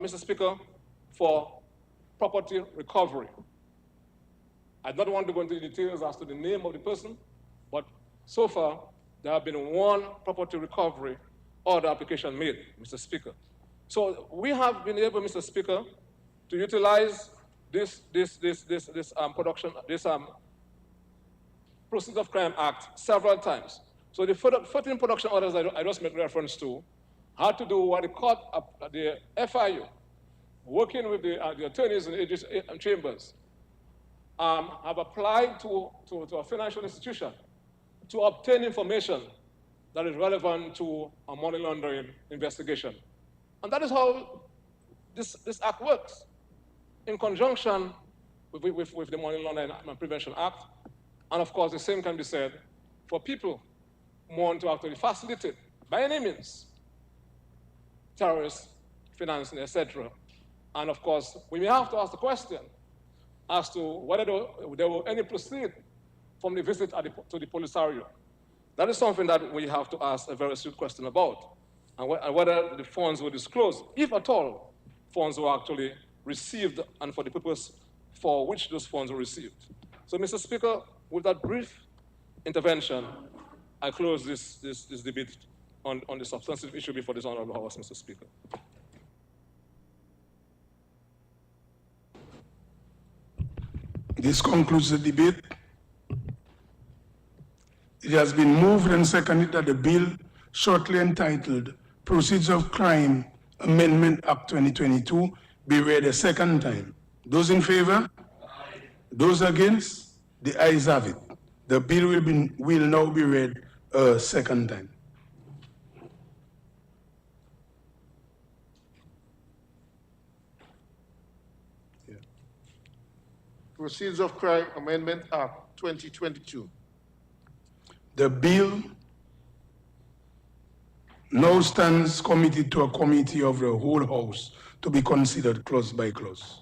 Mr. Speaker, for property recovery. I don't want to go into details as to the name of the person, but so far, there have been one property recovery order application made, Mr. Speaker. So we have been able, Mr. Speaker, to utilize this Proceeds of Crime Act several times. So the 14 production orders I just made reference to had to do what the court, the FIU, working with the attorneys and chambers, have applied to a financial institution to obtain information that is relevant to a money laundering investigation. And that is how this act works, in conjunction with the Money Laundering and Prevention Act. And of course, the same can be said for people who want to actually facilitate, by any means, terrorist financing, etc. And of course, we may have to ask the question as to whether there were any proceeds from the visit to the Polisario. That is something that we have to ask a very serious question about, and whether the funds were disclosed, if at all funds were actually received and for the purpose for which those funds were received. So, Mr. Speaker, with that brief intervention, I close this debate on the substantive issue before this honorable House, Mr. Speaker. This concludes the debate. It has been moved and seconded that the bill shortly entitled Proceeds of Crime Amendment Act 2022 be read a second time. Those in favor? Aye. Those against? The ayes have it. The bill will now be read a second time. Proceeds of Crime Amendment Act 2022. The bill now stands committed to a committee of the whole House to be considered clause by clause.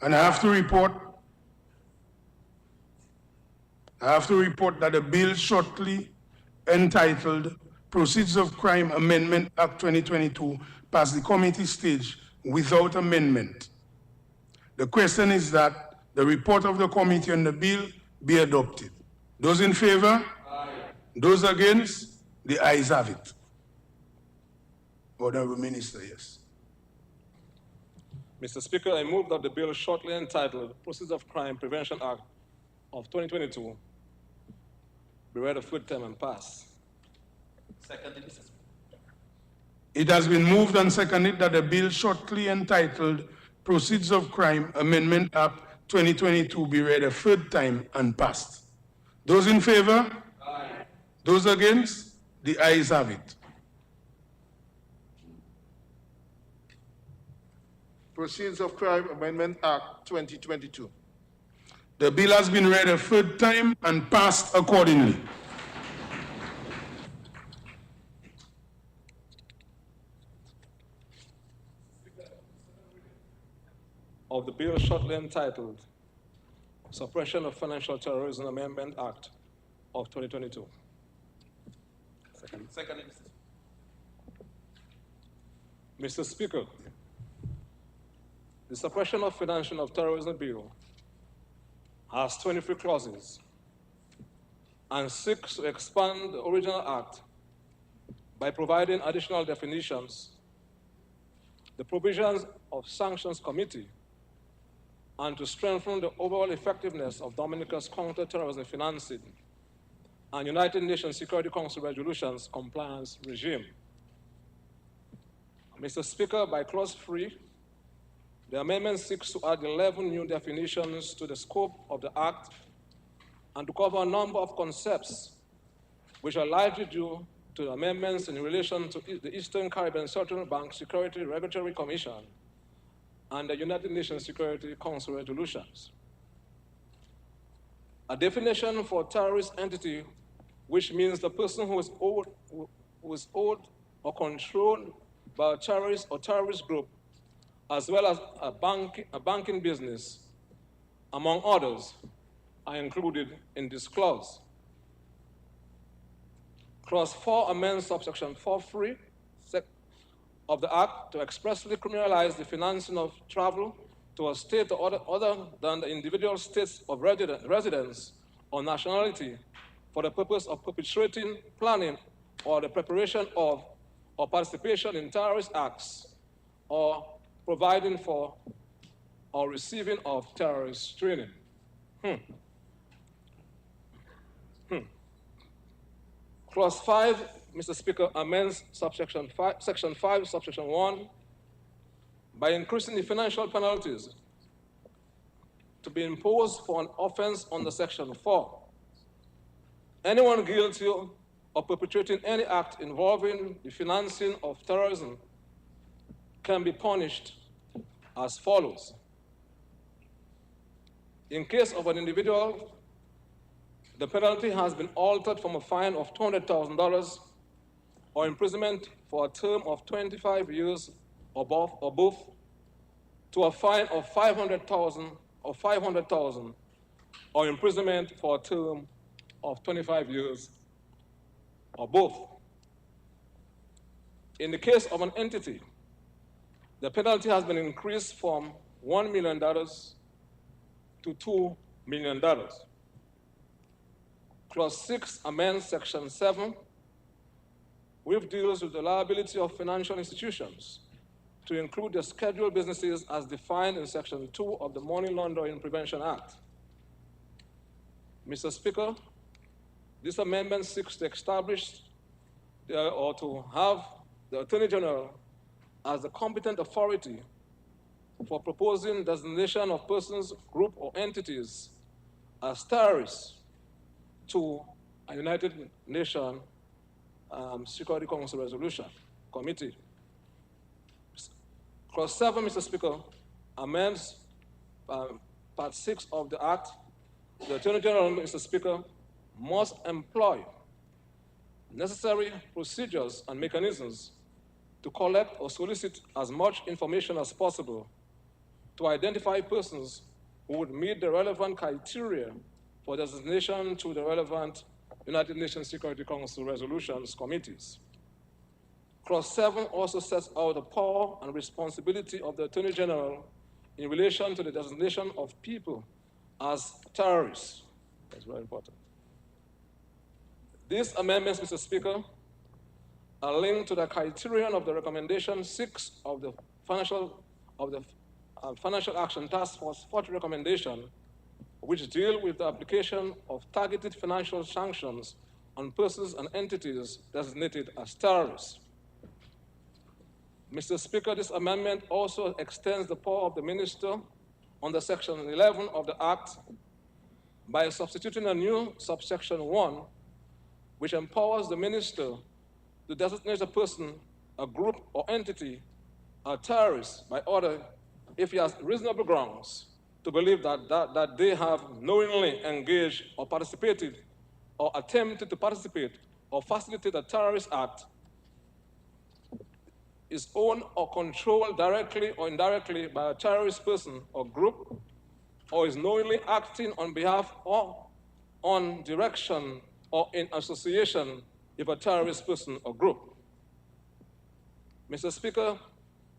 And I have to report that the bill shortly entitled Proceeds of Crime Amendment Act 2022 passed the committee stage without amendment. The question is that the report of the committee on the bill be adopted. Those in favor? Aye. Those against? The ayes have it. Honorable Minister, yes. Mr. Speaker, I move that the bill shortly entitled Proceeds of Crime Prevention Act of 2022 be read a third time and pass. Seconded, Mr. Speaker. It has been moved and seconded that the bill shortly entitled Proceeds of Crime Amendment Act 2022 be read a third time and passed. Those in favor? Aye. Those against? The ayes have it. Proceeds of Crime Amendment Act 2022. The bill has been read a third time and passed accordingly. Of the bill shortly entitled Suppression of Financial Terrorism Amendment Act of 2022. Second, Mr. Speaker, The Suppression of Financing of Terrorism Bill has 23 clauses and seeks to expand the original act by providing additional definitions, the provisions of Sanctions Committee, and to strengthen the overall effectiveness of Dominica's counter-terrorism financing and United Nations Security Council resolutions compliance regime. Mr. Speaker, by Clause 3, the amendment seeks to add 11 new definitions to the scope of the Act and to cover a number of concepts which are largely due to amendments in relation to the Eastern Caribbean Central Bank Security Regulatory Commission and the United Nations Security Council resolutions. A definition for terrorist entity, which means the person who is owned or controlled by a terrorist or terrorist group, as well as a banking business, among others, are included in this clause. Clause 4 amends subsection 4.3 of the Act to expressly criminalize the financing of travel to a state other than the individual states of residence or nationality for the purpose of perpetrating, planning, or the preparation of or participation in terrorist acts or providing for or receiving of terrorist training. Clause 5, Mr. Speaker, amends section 5, subsection 1, by increasing the financial penalties to be imposed for an offense under section 4. Anyone guilty of perpetrating any act involving the financing of terrorism can be punished as follows. In case of an individual, the penalty has been altered from a fine of $200,000 or imprisonment for a term of 25 years or both to a fine of $500,000 or imprisonment for a term of 25 years or both. In the case of an entity, the penalty has been increased from $1 million to $2 million. Clause 6 amends section 7, which deals with the liability of financial institutions to include the scheduled businesses as defined in section 2 of the Money Laundering Prevention Act. Mr. Speaker, this amendment seeks to establish or to have the Attorney General as the competent authority for proposing designation of persons, group, or entities as terrorists to a United Nations Security Council resolution committee. Clause 7, Mr. Speaker, amends Part 6 of the Act. The Attorney General, Mr. Speaker, must employ necessary procedures and mechanisms to collect or solicit as much information as possible to identify persons who would meet the relevant criteria for designation to the relevant United Nations Security Council resolutions committees. Clause 7 also sets out the power and responsibility of the Attorney General in relation to the designation of people as terrorists. That's very important. These amendments, Mr. Speaker, are linked to the criterion of the recommendation 6 of the Financial Action Task Force 40 recommendation, which deal with the application of targeted financial sanctions on persons and entities designated as terrorists. Mr. Speaker, this amendment also extends the power of the minister under Section 11 of the Act by substituting a new subsection 1, which empowers the minister to designate a person, a group, or entity a terrorist by order if he has reasonable grounds to believe that they have knowingly engaged or participated or attempted to participate or facilitate a terrorist act, is owned or controlled directly or indirectly by a terrorist person or group, or is knowingly acting on behalf or on direction or in association with a terrorist person or group. Mr. Speaker,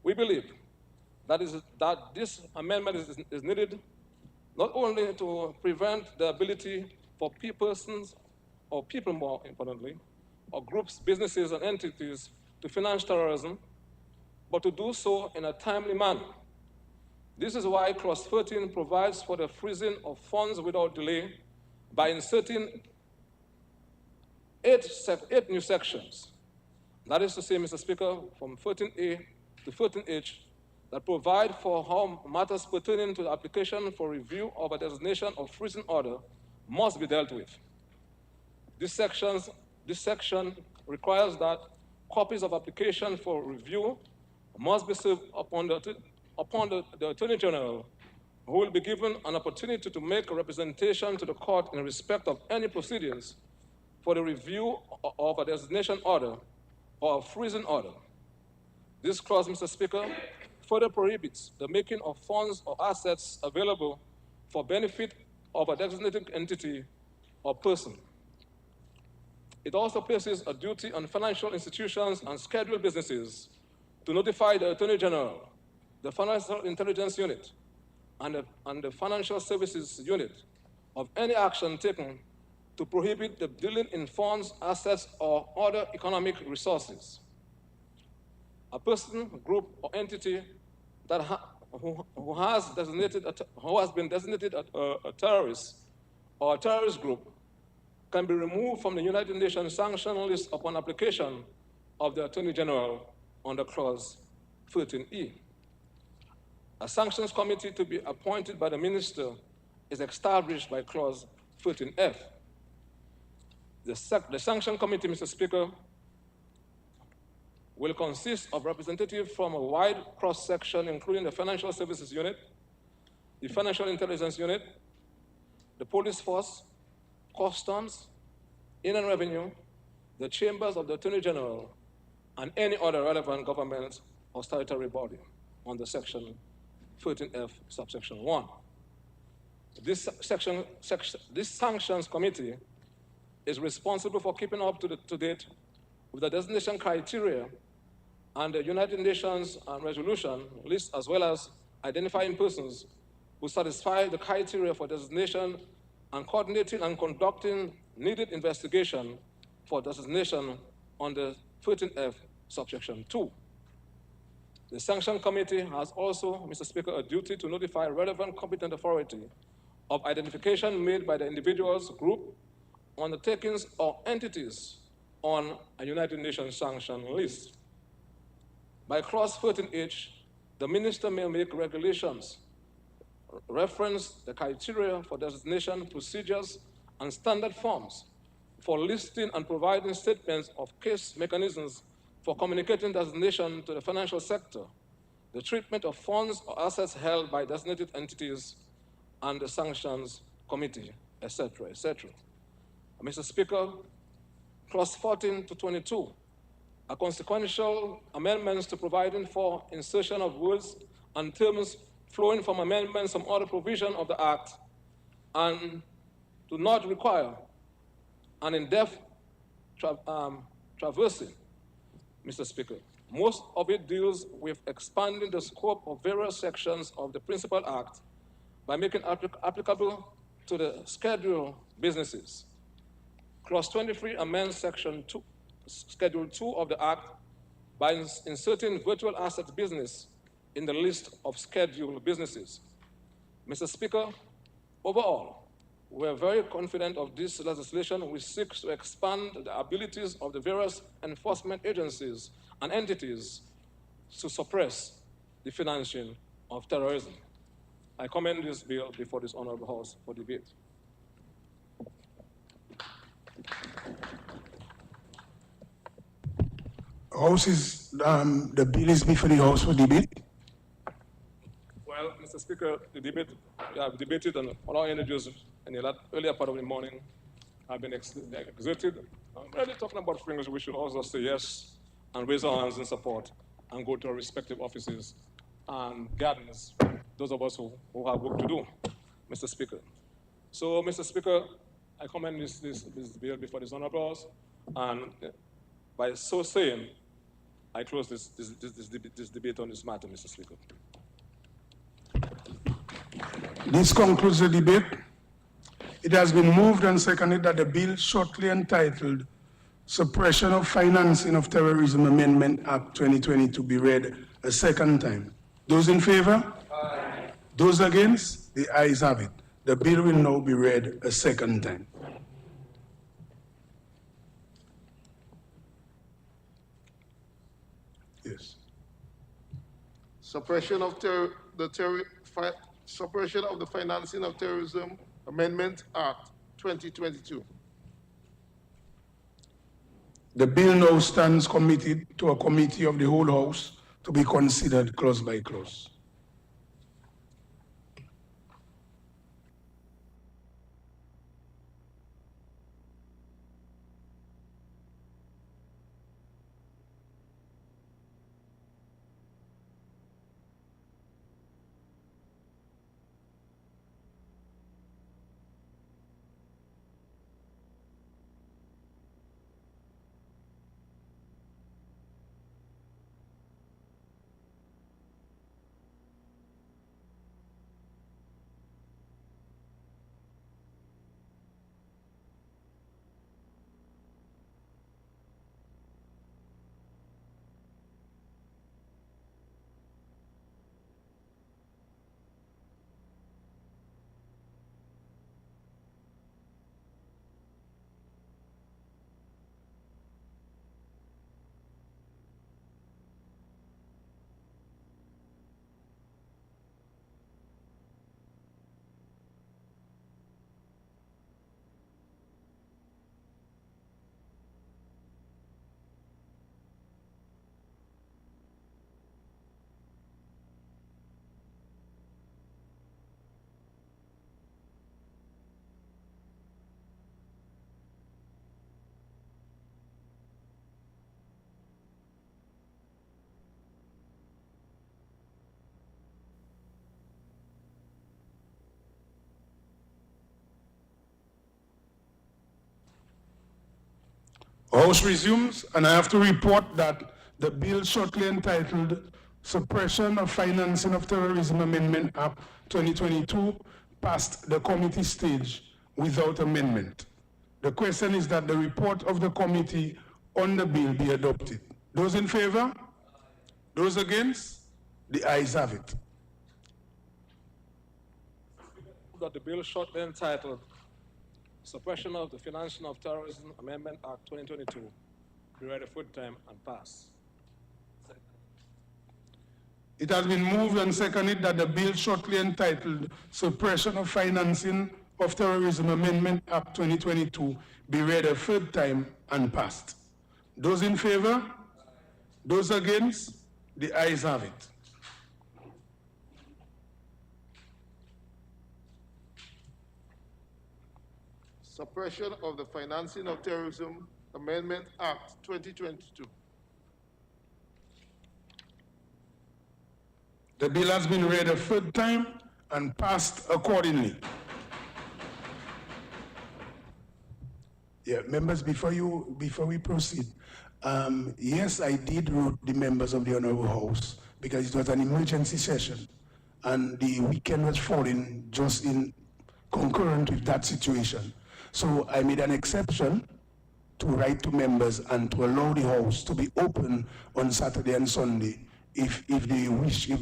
we believe that this amendment is needed not only to prevent the ability for persons, or people more importantly, or groups, businesses, and entities to finance terrorism, but to do so in a timely manner. This is why Clause 13 provides for the freezing of funds without delay by inserting eight new sections. That is to say, Mr. Speaker, from 13A to 13H, that provide for how matters pertaining to the application for review of a designation of freezing order must be dealt with. This section requires that copies of application for review must be served upon the Attorney General, who will be given an opportunity to make a representation to the court in respect of any proceedings for the review of a designation order or a freezing order. This clause, Mr. Speaker, further prohibits the making of funds or assets available for benefit of a designated entity or person. It also places a duty on financial institutions and scheduled businesses to notify the Attorney General, the Financial Intelligence Unit, and the Financial Services Unit of any action taken to prohibit the dealing in funds, assets, or other economic resources. A person, group, or entity that who has been designated a terrorist or a terrorist group can be removed from the United Nations sanction list upon application of the Attorney General under Clause 13E. A sanctions committee to be appointed by the minister is established by Clause 13F. The sanction committee, Mr. Speaker, will consist of representatives from a wide cross-section, including the Financial Services Unit, the Financial Intelligence Unit, the Police Force, Customs, Inland Revenue, the chambers of the Attorney General, and any other relevant government or statutory body under Section 13F, subsection 1. This sanctions committee is responsible for keeping up to date with the designation criteria and the United Nations resolution list, as well as identifying persons who satisfy the criteria for designation and coordinating and conducting needed investigation for designation under 13F, subsection 2. The Sanction Committee has also, Mr. Speaker, a duty to notify relevant competent authority of identification made by the individuals, group, undertakings, or entities on a United Nations sanction list. By Clause 13H, the minister may make regulations, reference the criteria for designation, procedures, and standard forms for listing and providing statements of case mechanisms for communicating designation to the financial sector, the treatment of funds or assets held by designated entities, and the sanctions committee, etc., etc. Mr. Speaker, Clause 14 to 22 are consequential amendments to providing for insertion of words and terms flowing from amendments from other provision of the Act, and do not require an in-depth traversing, Mr. Speaker. Most of it deals with expanding the scope of various sections of the Principal Act by making applicable to the scheduled businesses. Clause 23 amends Schedule 2 of the Act by inserting virtual assets business in the list of scheduled businesses. Mr. Speaker, overall, we are very confident of this legislation, which seeks to expand the abilities of the various enforcement agencies and entities to suppress the financing of terrorism. I commend this bill before this honorable House for debate. The bill is before the House for debate. Well, Mr. Speaker, the debate, we have debated on all our energies in the earlier part of the morning have been exerted. I'm really talking about things we should also say yes and raise our hands in support and go to our respective offices and gardens, those of us who have work to do, Mr. Speaker. So, Mr. Speaker, I commend this bill before this honorable House, and by so saying, I close this debate on this matter, Mr. Speaker. This concludes the debate. It has been moved and seconded that the bill shortly entitled Suppression of Financing of Terrorism Amendment Act 2022 be read a second time. Those in favor? Aye. Those against? The ayes have it. The bill will now be read a second time. Yes. Suppression of suppression of the Financing of Terrorism Amendment Act 2022. The bill now stands committed to a committee of the whole House to be considered clause by clause. House resumes, and I have to report that the bill shortly entitled Suppression of Financing of Terrorism Amendment Act 2022 passed the committee stage without amendment. The question is that the report of the committee on the bill be adopted. Those in favor? Those against? The ayes have it. That the bill shortly entitled Suppression of the Financing of Terrorism Amendment Act 2022 be read a third time and pass. It has been moved and seconded that the bill shortly entitled Suppression of Financing of Terrorism Amendment Act 2022 be read a third time and passed. Those in favor? Those against? The ayes have it. Suppression of the Financing of Terrorism Amendment Act 2022. The bill has been read a third time and passed accordingly. Yeah, members, before we proceed, yes, I did route the members of the Honorable House because it was an emergency session and the weekend was falling just in concurrent with that situation. So I made an exception to write to members and to allow the House to be open on Saturday and Sunday if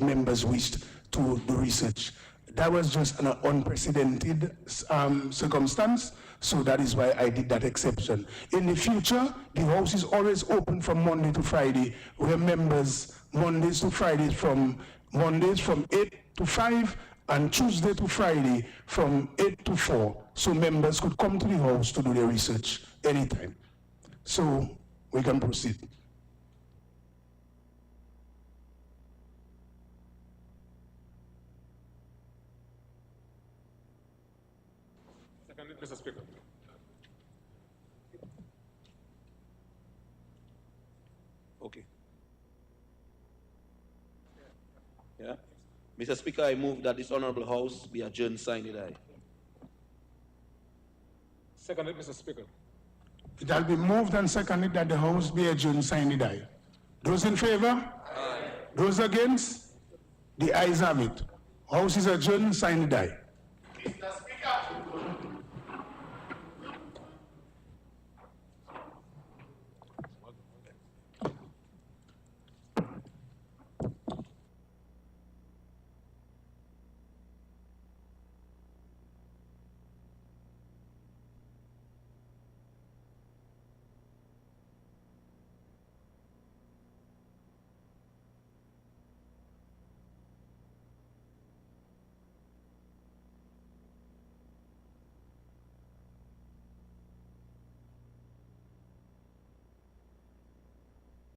members wished to do research. That was just an unprecedented circumstance, so that is why I did that exception. In the future, the House is always open from Monday to Friday, where members, Mondays to Fridays from 8 to 5, and Tuesday to Friday from 8 to 4, so members could come to the House to do their research anytime. So we can proceed. Seconded, Mr. Speaker. Okay. Yeah. Mr. Speaker, I move that this Honorable House be adjourned, signed it aye. Seconded, Mr. Speaker. It has been moved and seconded that the House be adjourned, signed it aye. Those in favor? Aye. Those against? The ayes have it. House is adjourned, sign the die. Mr. Speaker.